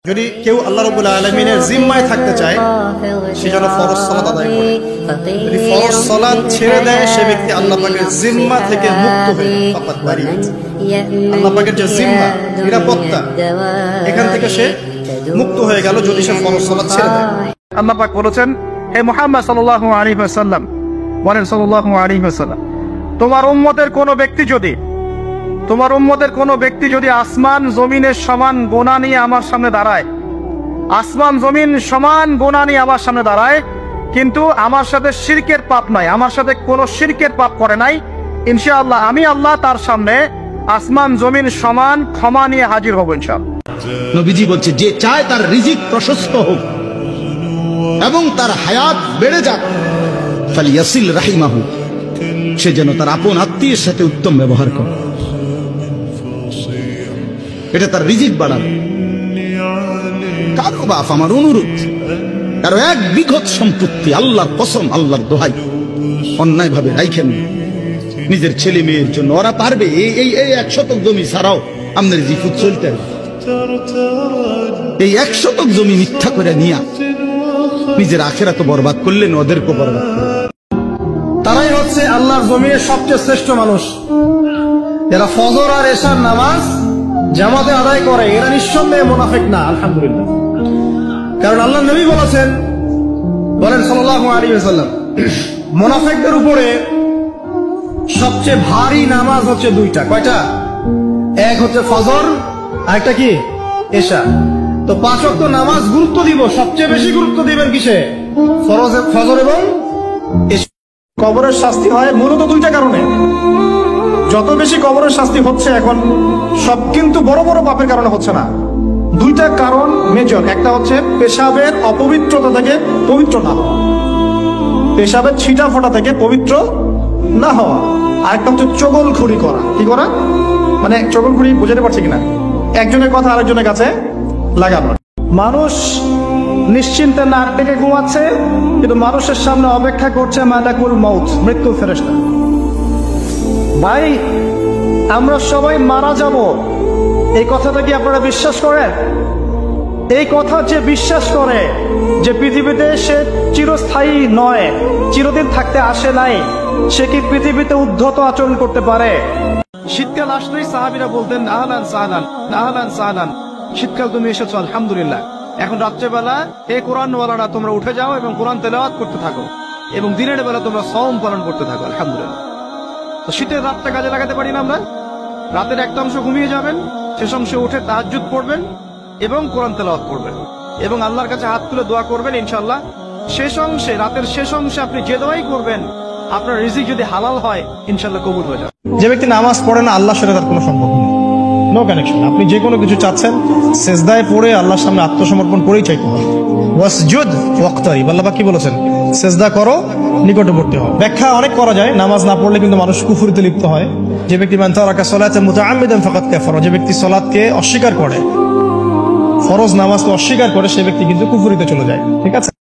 যদি কেউ আল্লাহ রাব্বুল আলামিনের জিম্মায় থাকতে চায় সে যেন ফরজ সালাত আদায় করে। যদি ফরজ সালাত ছেড়ে দেয় সে ব্যক্তি আল্লাহ পাকের জিম্মা থেকে মুক্ত হয়ে যায়। ফাকাত বারিয়াত, আল্লাহ পাকের যে জিম্মা নিরাপত্তা এখান থেকে সে মুক্ত হয়ে গেল যদি সে ফরজ সালাত ছেড়ে দেয়। আল্লাহ পাক বলেছেন, হে মুহাম্মদ সাল্লাল্লাহু আলাইহি ওয়াসাল্লাম বলেন সাল্লাল্লাহু আলাইহি ওয়াসাল্লাম, তোমার উম্মতের কোনো ব্যক্তি যদি আসমান জমিনের সমান গোনা নিয়ে আমার সামনে দাঁড়ায়, আসমান জমিন সমান গোনা নিয়ে আমার সামনে দাঁড়ায়, কিন্তু আমার সাথে শিরকের পাপ নাই, আমার সাথে কোনো শিরকের পাপ করে নাই, ইনশাআল্লাহ আমি আল্লাহ তার সামনে আসমান জমিন সমান ক্ষমা নিয়ে হাজির হব ইনশাআল্লাহ। নবীজি বলছে, যে চায় তার রিজিক প্রশস্ত হোক এবং তার হায়াত বেড়ে যাক, ফালিয়াসিল রাহিমাহু, সে যেন তার আপন আত্মীয়ের সাথে উত্তম ব্যবহার করে। এটা তার রিজিক বাড়াবে। কারো বাপ আমার অনুরোধ, কারো এক বিঘত সম্পত্তি আল্লাহর কসম, আল্লাহর দোহাই অন্যায় ভাবে রাইখেন নিজের ছেলে মেয়ের জন্য। ওরা পারবে এই 1 শতক জমি ছাড়াও আপনার জিফুত চলতে, এই 1 শতক জমি মিথ্যা করে নিয়া নিজের আখেরাত বরবাদ করলেন, ওদেরকে বরবাদ করলেন। তারাই হচ্ছে আল্লাহর জমিনের সবচেয়ে শ্রেষ্ঠ মানুষ, যারা ফজর আর এশার নামাজ জামাতে আদায় করে। এরা নিঃসন্দেহে মুনাফিক না, আলহামদুলিল্লাহ। কারণ আল্লাহর নবী বলেন সাল্লাল্লাহু আলাইহি ওয়াসাল্লাম, মুনাফিকদের উপরে সবচেয়ে ভারী নামাজ হচ্ছে 2টা। কয়টা? এক হচ্ছে ফজর, আরেকটা কি? এশা। তো 5 ওয়াক্ত নামাজ গুরুত্ব দিব, সবচেয়ে বেশি গুরুত্ব দিবেন কিসে? ফজর এবং এশা। কবরের শাস্তি হয় মূলত 2টা কারণে। যত বেশি কবরের শাস্তি হচ্ছে এখন সব কিন্তু বড় বড় পাপের কারণে হচ্ছে না। 2টা কারণ মেজর। একটা হচ্ছে পেশাবের অপবিত্রতা থেকে পবিত্র না হওয়া, পেশাবের ছিটা ফোটা থেকে পবিত্র না হওয়া। আরেকটা হচ্ছে চগলখড়ি করা। কি করা? মানে চগলখড়ি বুঝাতে পারছি কিনা? একজনের কথা আরেকজনের কাছে লাগানো। মানুষ নিশ্চিন্তে নাক ডেকে ঘুমাচ্ছে, কিন্তু মানুষের সামনে অপেক্ষা করছে মালাকুল মউত, মৃত্যুর ফেরেশতা। ভাই, আমরা সবাই মারা যাব, এই কথাটা কি আপনারা বিশ্বাস করেন? এই কথা যে বিশ্বাস করে যে পৃথিবীতে সে চিরস্থায়ী নয়, চিরদিন থাকতে আসে নাই, সে কি পৃথিবীতে উদ্ধত আচরণ করতে পারে? শীতকাল আসলেই সাহাবীরা বলতেন, আহলান সাহলান, আহলান সাহলান, শীতকাল তুমি এসেছো, আলহামদুলিল্লাহ। এখন রাত্রেবেলা হে কোরআনওয়ালারা তোমরা উঠে যাও এবং কোরআন তেলাওয়াত করতে থাকো, এবং দিনের বেলা তোমরা সওম পালন করতে থাকো, আলহামদুলিল্লাহ। তো শীতের রাতটা কাজে লাগাতে পারি না আমরা? রাতের একটা অংশ ঘুমিয়ে যাবেন, শেষ অংশে উঠে তাহাজ্জুদ পড়বেন এবং কোরআন তেলাওয়াত করবেন এবং আল্লাহর কাছে হাত তুলে দোয়া করবেন। ইনশাআল্লাহ শেষ অংশে, রাতের শেষ অংশে আপনি যে দোয়াই করবেন, আপনার রিজিক যদি হালাল হয় ইনশাআল্লাহ কবুল হয়ে যাবে। যে ব্যক্তি নামাজ পড়ে না, আল্লাহর সাথে তার কোনো সম্পর্ক নেই, নো কানেকশন। আপনি যে কোনো কিছু চাচ্ছেন সেজদায় পড়ে আল্লাহর সামনে আত্মসমর্পণ করেই চাইতে হবে। ওয়াসজুদ ওয়াক্তারিব, আল্লাহ পাক কি বলেছেন? সেজদা করো, নিকটবর্তী হও। ব্যাখ্যা অনেক করা যায়। নামাজ না পড়লে কিন্তু মানুষ কুফরিতে লিপ্ত হয়। যে ব্যক্তি মান তারাকা সালাতান মুতাআম্মিদান ফাকাদ কাফারা, যে ব্যক্তি সালাতকে অস্বীকার করে, ফরজ নামাজকে অস্বীকার করে, সে ব্যক্তি কিন্তু কুফরিতে চলে যায়। ঠিক আছে?